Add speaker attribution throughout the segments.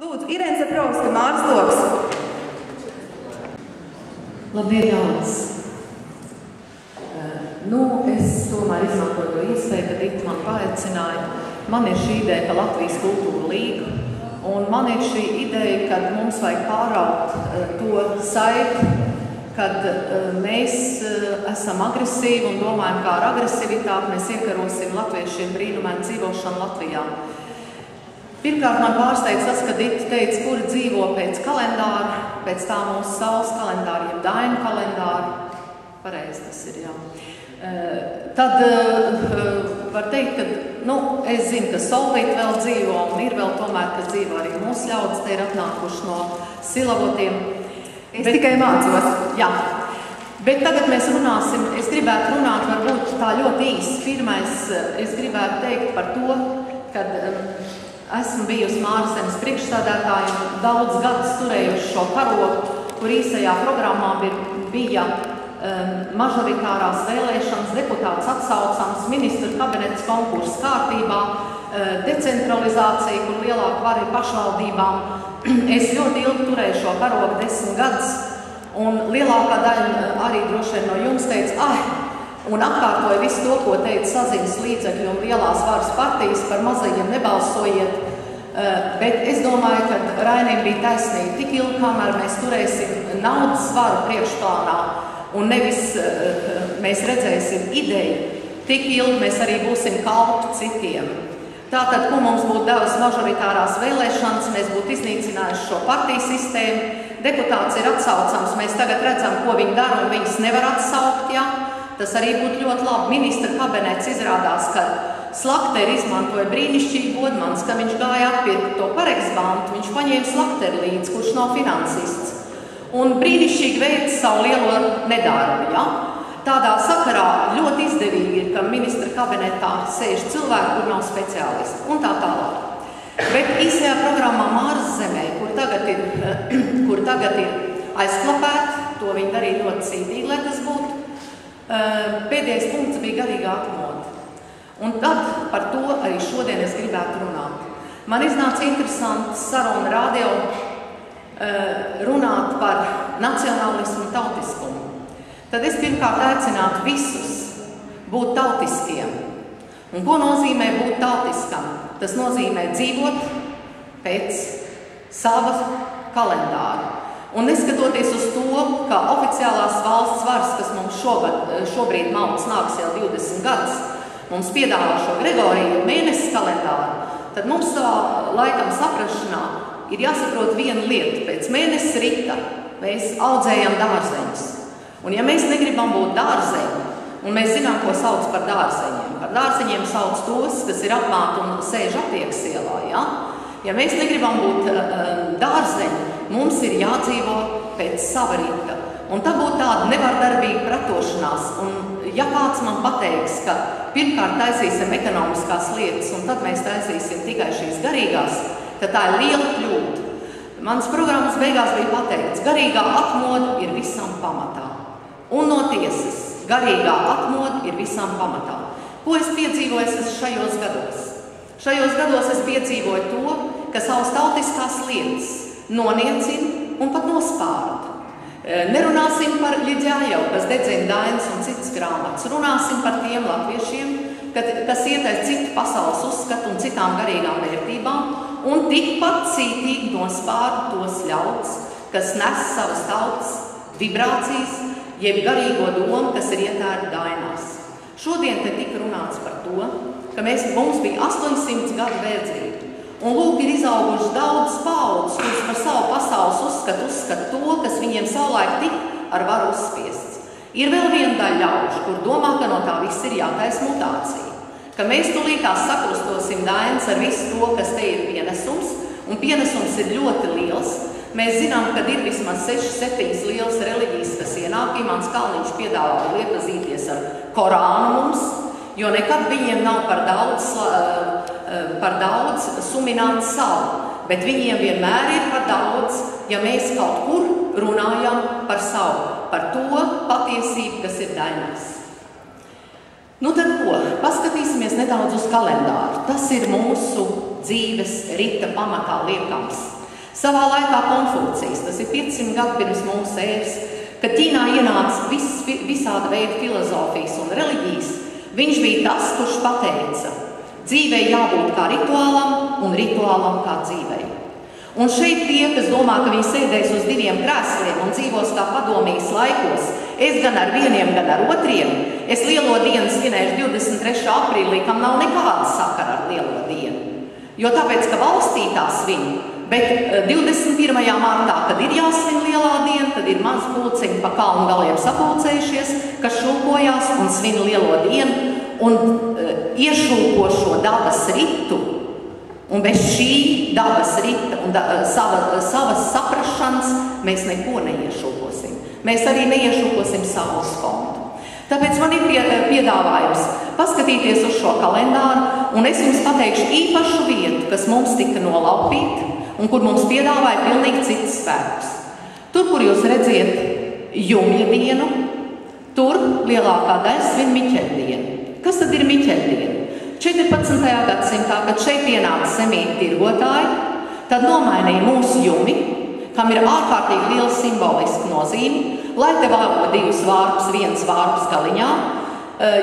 Speaker 1: Lūdzu, Irēna Zaprovska, Māris Loks.
Speaker 2: Labdien, Jānis! Es tomēr izmantoju to iespēju, kad Ita man paaicināja. Man ir šī ideja par Latvijas kultūru līgu, un man ir šī ideja, ka mums vajag pāraut to saiti, kad mēs esam agresīvi un domājam, kā ar agresivitāti mēs iekarosim latviešiem brīnumainu dzīvošanu Latvijā. Pirmkārt, man pārsteidz tas, kad Ita teica, kuri dzīvo pēc kalendāra, pēc tā mūsu saules kalendāra, jeb dainu kalendāra. Pareizi tas ir, jā. Tad var teikt, ka, es zinu, ka Solvīti vēl dzīvo, un ir vēl tomēr, kas dzīvo arī mūsu ļaudis, te ir atnākuši no Silavotiem.
Speaker 1: Es tikai mācos.
Speaker 2: Jā. Bet tagad mēs runāsim, es gribētu runāt varbūt tā ļoti īsi. Pirmais, es gribētu teikt par to, kad esmu bijusi Mārasemes priekšsādātāja un daudz gadus turējuši šo karogu, kur īsajā programmā bija mažoritārās vēlēšanas, deputāts atsaucams, ministru kabinets konkursu kārtībā, decentralizācija, kur lielāka vara ir pašvaldībām. Es ļoti ilgi turēju šo karogu 10 gadus, un lielākā daļa arī droši vien no jums teica, un atkārtoja visu to, ko teica saziņas līdzekļi un lielās varas partijas, par mazajiem nebalsojiet. Bet es domāju, ka Rainim bija taisnība tik ilgi, kamēr mēs turēsim naudas svaru priekšplānā, un nevis mēs redzēsim ideju, tik ilgi mēs arī būsim kalpi citiem. Tātad, ko mums būtu devis mažoritārās vēlēšanas, mēs būtu iznīcinājuši šo partiju sistēmu, deputāts ir atsaucams, mēs tagad redzam, ko viņi dara, un viņas nevar atsaukt, jā. Tas arī būtu ļoti labi. Ministra kabinets izrādās, ka Slakteri izmantoja brīnišķīgi Godmans, ka viņš gāja atpirkt to pareksbantu, viņš paņēma Slakteri līdzi, kurš nav finansists. Un brīnišķīgi veids savu lielo nedarbu, ja? Tādā sakarā ļoti izdevīgi ir, ka ministra kabinetā sēž cilvēki, kur nav speciālisti, un tā tālāk. Bet īsajā programmā Māras zemē, kur tagad ir aizklapēta, to viņi darīja ļoti cītīgi, lai tas būtu, pēdējais punkts bija garīgā atmoda. Un tad par to arī šodien es gribētu runāt. Man iznāca interesanti saruna radio, runāt par nacionālismu un tautiskumu. Tad es pirmkārt aicinātu visus būt tautiskiem. Un ko nozīmē būt tautiskam? Tas nozīmē dzīvot pēc sava kalendāra. Un neskatoties uz to, ka oficiālās valsts varas, kas mums šobrīd maldas nāks jau 20 gadus, mums piedāvā šo Gregoriju mēnesi kalendāru, tad mums savā laikam saprašanā ir jāsaprot viena lieta. Pēc mēnesis rita mēs audzējam dārzeņus. Un ja mēs negribam būt dārzeņi, un mēs zinām, ko sauc par dārzeņiem. Par dārzeņiem sauc tos, kas ir apmāti un sēž Apieksielā, ja? Ja mēs negribam būt dārzeņi, mums ir jādzīvo pēc sava rita. Un tā būtu tāda nevardarbīga pretošanās. Un ja kāds man pateiks, ka pirmkārt taisīsim ekonomiskās lietas, un tad mēs taisīsim tikai šīs garīgās, tad tā ir liela kļūda. Mans programmas beigās bija pateikts, garīgā atmoda ir visam pamatā. Un no tiesas, garīgā atmoda ir visam pamatā. Ko es piedzīvoju šajos gados? Šajos gados es piedzīvoju to, ka savas tautiskās lietas noniecina un pat nospārda. Nerunāsim par Ļiģājau, kas dedzina dainas un citas grāmatas. Runāsim par tiem latviešiem, kas ietais citu pasaules uzskatu un citām garīgām vērtībām, un tikpat cītīgi nospārda tos ļauds, kas nes savas tautas vibrācijas, jeb garīgo domu, kas ir ietērta dainās. Šodien te tika runāts par to, ka mums bija 800 gadu verdzība, un lūk ir izauguši daudz paudzes, kuras par savu pasaules uzskata to, kas viņiem savulaik tik ar varu uzspiests. Ir vēl viena daļa ļaužu, kur domā, ka no tā viss ir jātaisa mutācija. Ka mēs tūlītās sakrustosim dainas ar visu to, kas te ir pienesums, un pienesums ir ļoti liels. Mēs zinām, ka ir vismaz 6-7 lielas reliģijas, kas ienāk. Imants Kalniņš piedāvā iepazīties ar Korānu mums, jo nekad viņiem nav par daudz sumināt savu, bet viņiem vienmēr ir par daudz, ja mēs kaut kur runājam par savu, par to patiesību, kas ir dainās. Nu tad ko? Paskatīsimies nedaudz uz kalendāru. Tas ir mūsu dzīves rita pamatā liekams. Savā laikā Konfūcijs, tas ir 500 gadu pirms mūsu ēras, kad Ķīnā ienāca visāda veida filozofijas un reliģijas, viņš bija tas, kurš pateica, dzīvei jābūt kā rituālam un rituālam kā dzīvei. Un šeit tie, kas domā, ka viņi sēdēs uz 2 krēsliem un dzīvos kā padomijas laikos, es gan ar vieniem, gan ar otriem, es lielo dienu svinēšu 23. aprīlī, kam nav nekāda sakara ar lielo dienu. Jo tāpēc, ka valstī tā svin, bet 21. martā, kad ir jāsvin lielā diena, tad ir maz pulciņi pa kalnu galiem sapulcējušies, kas šūpojās un svin lielo dienu un iešūpo šo dabas ritu. Un bez šī dabas rita un savas saprašanas mēs neko neiešūposim. Mēs arī neiešūposim saules fondu. Tāpēc man ir piedāvājums paskatīties uz šo kalendāru, un es jums pateikšu īpašu vietu, kas mums tika nolaupīta, un kur mums piedāvāja pilnīgi citas svētkus. Tur, kur jūs redziet Jumja dienu, tur lielākā daļa svin Miķeļdienu. Kas tad ir Miķeļdiena? 14. gadsimtā, kad šeit pienāca semīti tirgotāji, tad nomainīja mūsu jumi, kam ir ārkārtīgi liela simboliska nozīme, lai te vāko 2 vārpus, 1 vārpus galiņā,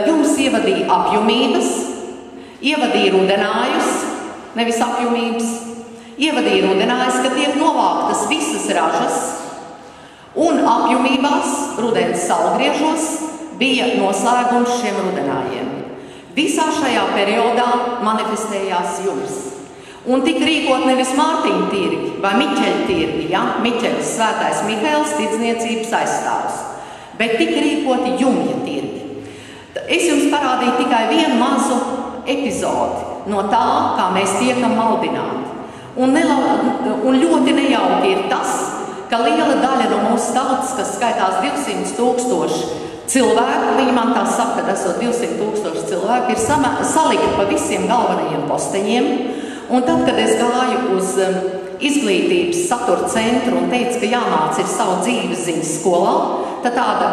Speaker 2: jums ievadīja apjumības, ievadīja rudenājus, nevis apjumības, ievadīja rudenājus, ka tiek novāktas visas ražas, un apjumībās, rudens salgriežos, bija noslēgums šiem rudenājiem. Visā šajā periodā manifestējās jums. Un tika rīkot nevis Mārtiņa tirgi vai Miķeļa tirgi, ja? Miķeļs, svētais Mihails, tirdzniecības aizstāvs, bet tika rīkoti Jumja tirgi. Es jums parādīju tikai vienu mazu epizodi no tā, kā mēs tiekam maldināti. Un ļoti nejauki ir tas, ka liela daļa no mūsu tautas, kas skaitās 200 000 cilvēku, viņi man tā saka, ka esot 200 000 cilvēku, ir salikti pa visiem galvenajiem posteņiem. Un tad, kad es gāju uz izglītības satura centru un teicu, ka jāmāc ir savu dzīves ziņas skolā, tad tāda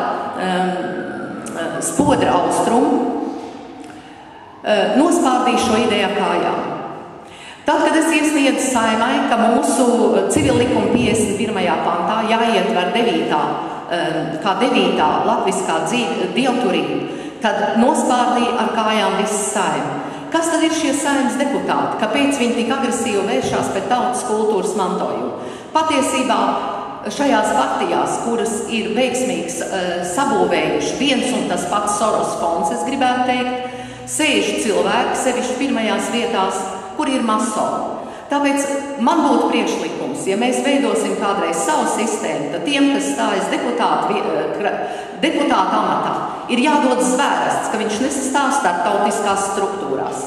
Speaker 2: spodra austrumu nospārdīja šo ideju kājām. Tad, kad es iesniedzu Saeimai, ka mūsu civillikuma 51. pantā jāietver 9. latviskā dievturība, tad nospārdīja ar kājām visu Saeimu. Kas tad ir šie Saeimas deputāti? Kāpēc viņi tik agresīvi vēršās pret tautas kultūras mantojumu? Patiesībā šajās partijās, kuras ir veiksmīgs sabūvējuši viens un tas pats Soros fonds, es gribētu teikt, sēž cilvēki sevišķi pirmajās vietās, kur ir masoni. Tāpēc man būtu priekšlikums, ja mēs veidosim kādreiz savu sistēmu, tad tiem, kas stājas deputāta amatā, ir jādod zvērsts, ka viņš nesastāv starptautiskās struktūrās.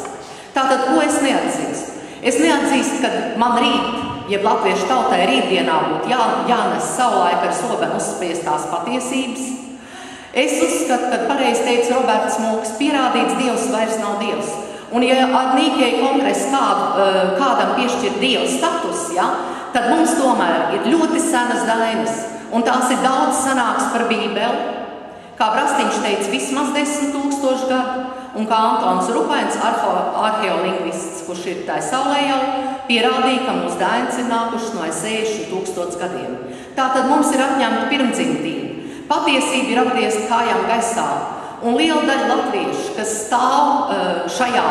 Speaker 2: Tātad, ko es neatzīstu? Es neatzīstu, ka man rīt, jeb latviešu tautai rītdienā būtu jānes savulaik ar sobenu uzspiestās patiesības. Es uzskatu, ka pareizi teica Roberts Mūks, pierādīts Dievs vairs nav Dievs. Un ja ar Nīkēju kongresu kādam piešķir Dieva status, ja, tad mums tomēr ir ļoti senas dainas, un tās ir daudz senākas par Bībeli. Kā Brastiņš teica, vismaz 10 000 gadu, un kā Antons Rupains, arheolingvists, kurš ir tai saulē jau, pierādīja, ka mūsu dainas ir nākušas no 60 000 gadiem. Tātad mums ir atņemta pirmdzimtība. Patiesība ir apgriezta kājām gaisā. Un liela daļa latviešu, kas stāv šajā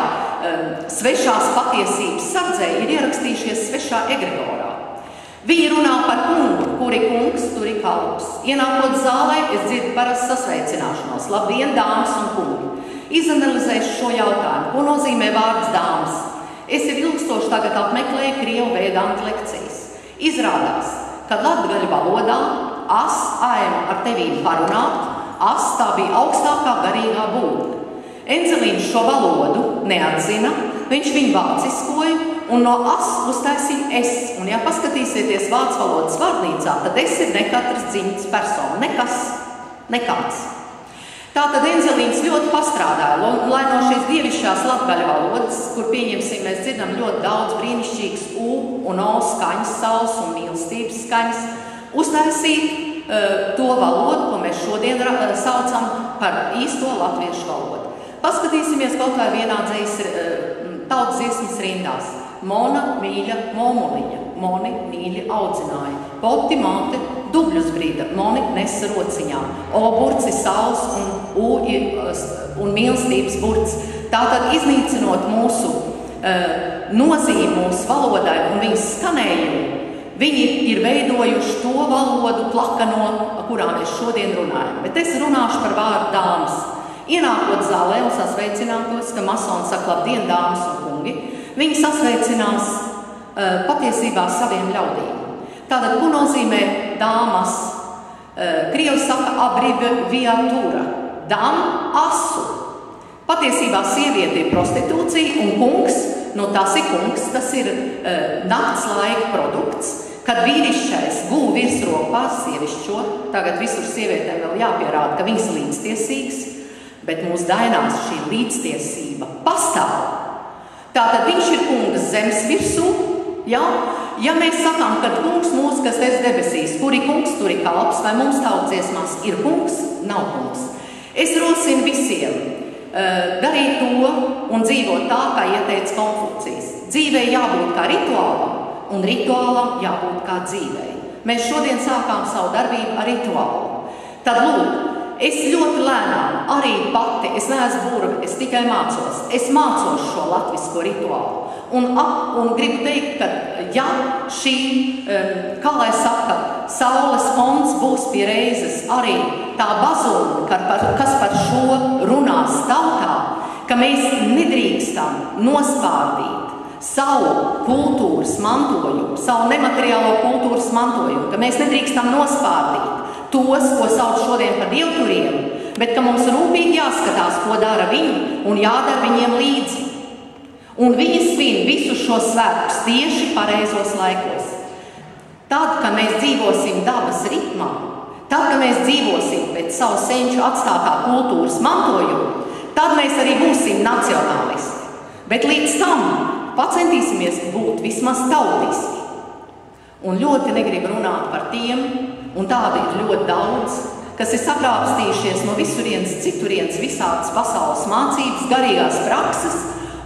Speaker 2: svešās patiesības sardzē, ir ierakstījušies svešā egregorā. Viņi runā par kungu, kur ir kungs, tur ir kalps. Ienākot zālē, es dzirdu parasti sasveicināšanos. Labdien, dāmas un kungi! Izanalizēšu šo jautājumu. Ko nozīmē vārds dāmas? Es jau ilgstoši tagad apmeklēju krievu vēdantu lekcijas. Izrādās, ka latgaļu valodā as, aima ar tevīm parunāt, as tā bija augstākā garīgā būtne. Enzelīns šo valodu neatzina, viņš viņu vāciskoja un no as uztaisīja es. Un ja paskatīsieties vācu valodas vārnīcā, tad es ir nekatras dzimtas persona, nekāds. Tātad Enzelīns ļoti pastrādāja, lai no šīs dievišķās latgaļu valodas, kur pieņemsim, mēs dzirdam ļoti daudz brīnišķīgas U un O skaņas, saules un mīlestības skaņas, uztaisīt to valodu, ko mēs šodien saucam par īsto latviešu valodu. Paskatīsimies kaut kā vienā tautas dziesmas rindās. Mona mīļa momuliņa, moni mīļi audzināja. Poti māte dubļus brīda, moni nesa rociņā. O burci sauls un mīlestības burts. Tātad iznīcinot mūsu nozīmi mūsu valodai un viņas skanējumu, viņi ir veidojuši to valodu plakano, kurā mēs šodien runājam. Bet es runāšu par vārdu dāmas. Ienākot zālē un sasveicinātos, ka masoni saka labdien, dāmas un kungi, viņi sasveicinās patiesībā saviem ļaudīm. Tātad, ko nozīmē dāmas? Krievi saka abreviatūra, dam asu. Patiesībā sieviete ir prostitūcija un kungs, tas ir kungs, tas ir nakts laika produkts, kad vīrišķais gūv virsroku pār sievišķo, tagad visur sievietēm vēl jāpierāda, ka viņas līdztiesīgas, bet mūsu dainās šī līdztiesība pastāv. Tātad viņš ir kungs zemes virsū, ja? Ja mēs sakām, ka kungs mūsu, kas es debesīs, kur ir kungs, tur ir kalps, vai mums tautsdziesmās ir kungs, nav kungs. Es rosinu visiem darīt to un dzīvot tā, kā ieteica Konfucijas. Dzīvei jābūt kā rituālam, un rituālam jābūt kā dzīvei. Mēs šodien sākām savu darbību ar rituālu. Tad lūk, es ļoti lēnām, arī pati, es neesmu burve, es tikai mācos. Es mācos šo latvisko rituālu. Un gribu teikt, ka ja šī, kā lai saka, saules fonds būs pie reizes arī tā bazūna, kas par šo runās tautā, ka mēs nedrīkstam nospārdīt savu kultūras mantojumu, savu nemateriālo kultūras mantojumu, ka mēs nedrīkstam nospārdīt tos, ko sauc šodien par dievturiem, bet ka mums rūpīgi jāskatās, ko dara viņi un jādara viņiem līdzi. Un viņi svin visus šos svētkus tieši pareizos laikos. Tad, kad mēs dzīvosim dabas ritmā, tad, kad mēs dzīvosim pēc savu senču atstātā kultūras mantojumu, tad mēs arī būsim nacionālisti. Bet līdz tam pacentīsimies būt vismaz tautiski. Un ļoti negribu runāt par tiem, un tādi ir ļoti daudz, kas ir sakrāpstījušies no visurienes, citurienes visādas pasaules mācības, garīgās prakses,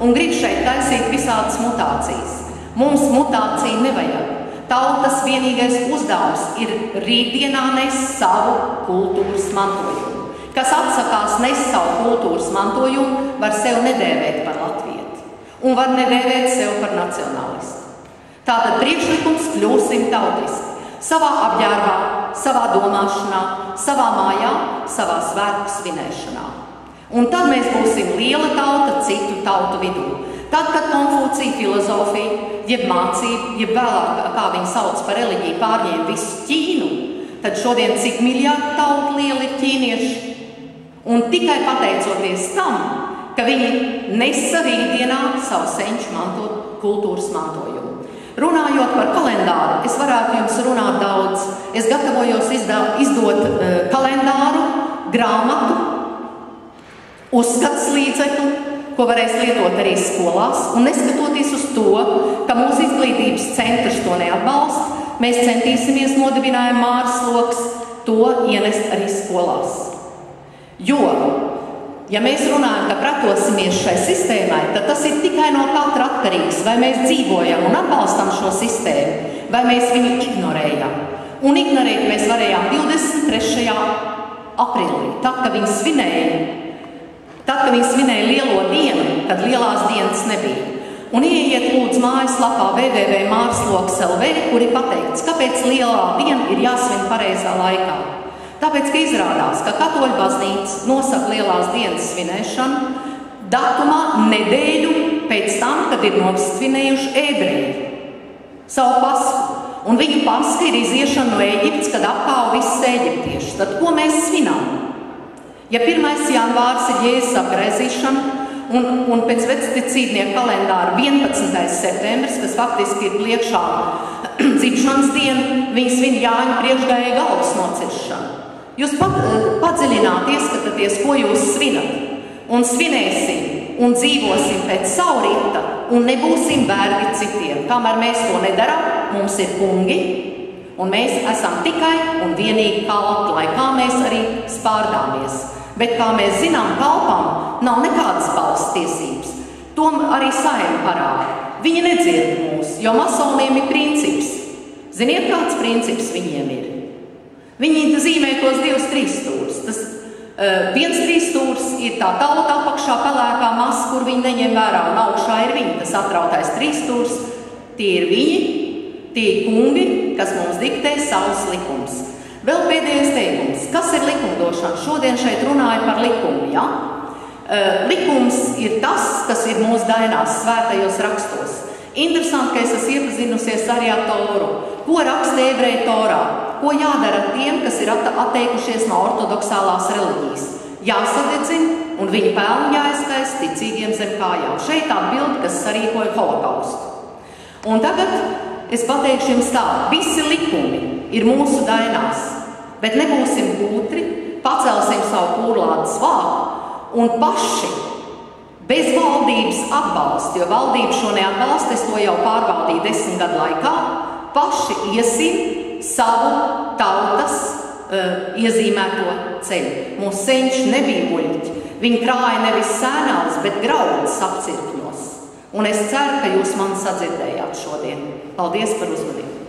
Speaker 2: un grib šeit taisīt visādas mutācijas. Mums mutācija nevajag. Tautas vienīgais uzdevums ir rītdienā nes savu kultūras mantojumu. Kas atsakās nes savu kultūras mantojumu, var sev nedēvēt par latvieti un var nedēvēt sev par nacionālistu. Tātad priekšlikums kļūsim tautiski. Savā apģērbā, savā domāšanā, savā mājā, savā svētku svinēšanā. Un tad mēs būsim liela tauta citu tautu vidū. Tad, kad Konfūcija filozofija, jeb mācība, jeb vēlāk, kā viņi sauc par reliģiju, pārņēma visu Ķīnu, tad šodien cik miljardu tautu lieli ir ķīnieši. Un tikai pateicoties tam, ka viņi nesa rītdienā savu senču kultūras mantojumu. Runājot par kalendāru, es varētu jums runāt daudz. Es gatavojos izdot kalendāru, grāmatu, uzskats līdzekli, ko varēs lietot arī skolās, un neskatoties uz to, ka mūsu izglītības centrs to neatbalsta, mēs centīsimies nodibinājumu Mārsloks to ienest arī skolās. Jo, ja mēs runājam, ka pretosimies šai sistēmai, tad tas ir tikai no katra atkarīgs, vai mēs dzīvojam un atbalstam šo sistēmu, vai mēs viņu ignorējam. Un ignorēt mēs varējām 23. aprīlī, tad, kad viņi svinēja lielo dienu, kad lielās dienas nebija. Un ieiet lūdzu mājaslapā www.mārsloks.lv, kur ir pateikts, kāpēc lielā diena ir jāsvin pareizā laikā. Tāpēc, ka izrādās, ka katoļu baznīca nosaka lielās dienas svinēšanu datumā nedēļu pēc tam, kad ir nosvinējuši ebreji savu pasku. Un viņu paska ir iziešana no Ēģiptes, kad apkāva visus eģiptiešus. Tad ko mēs svinām? Ja 1. janvārs ir Jēzus apgaizīšana un pēc vecticībnieku kalendāra 11. septembris, kas faktiski ir priekšā dzimšanas diena, viņi svin Jāņu priekšgājēju galvas nociršanu. Jūs padziļināt ieskatāties, ko jūs svinat, un svinēsim un dzīvosim pēc savu rita un nebūsim vergi citiem. Kamēr mēs to nedaram, mums ir kungi, un mēs esam tikai un vienīgi kalpi, lai kā mēs arī spārdāmies. Bet, kā mēs zinām, kalpam nav nekādas balss tiesības. To arī Saeima parāda. Viņi nedzird mūs, jo masoniem ir princips. Ziniet, kāds princips viņiem ir? Viņi zīmē tos 2 trīsstūrus. Tas viens trīsstūrs ir tā tauta apakšā pelēkā masa, kur viņi neņem vērā, un augšā ir viņi. Tas atrautais trīsstūrs, tie ir viņi, tie ir kungi, kas mums diktē savus likumus. Vēl pēdējais teikums. Kas ir likumdošana? Šodien šeit runāja par likumu, ja? Likums ir tas, kas ir mūsu dainās svētajos rakstos. Interesanti, ka es esmu iepazinusies arī ar Toru. Ko raksta ebreju Torā? Ko jādara tiem, kas ir atteikušies no ortodoksālās reliģijas? Jāsadedzina un viņu pelni jāizkaist ticīgiem zem kājām. Šeit tā bilde, kas sarīkoja holokaustu. Un tagad es pateikšu jums tā, visi likumi ir mūsu dainās, bet nebūsim gudri, pacelsim savu pūrlādes vāku un paši bez valdības atbalsta, jo valdība šo neatbalsta, es to jau pārbaudīju 10 gadu laikā, paši iesim savu tautas iezīmēto ceļu. Mūsu senči nebija muļķi. Viņi krāja nevis sēnāls, bet graudus apcirkņos. Un es ceru, ka jūs mani sadzirdējāt šodien. Paldies par uzmanību!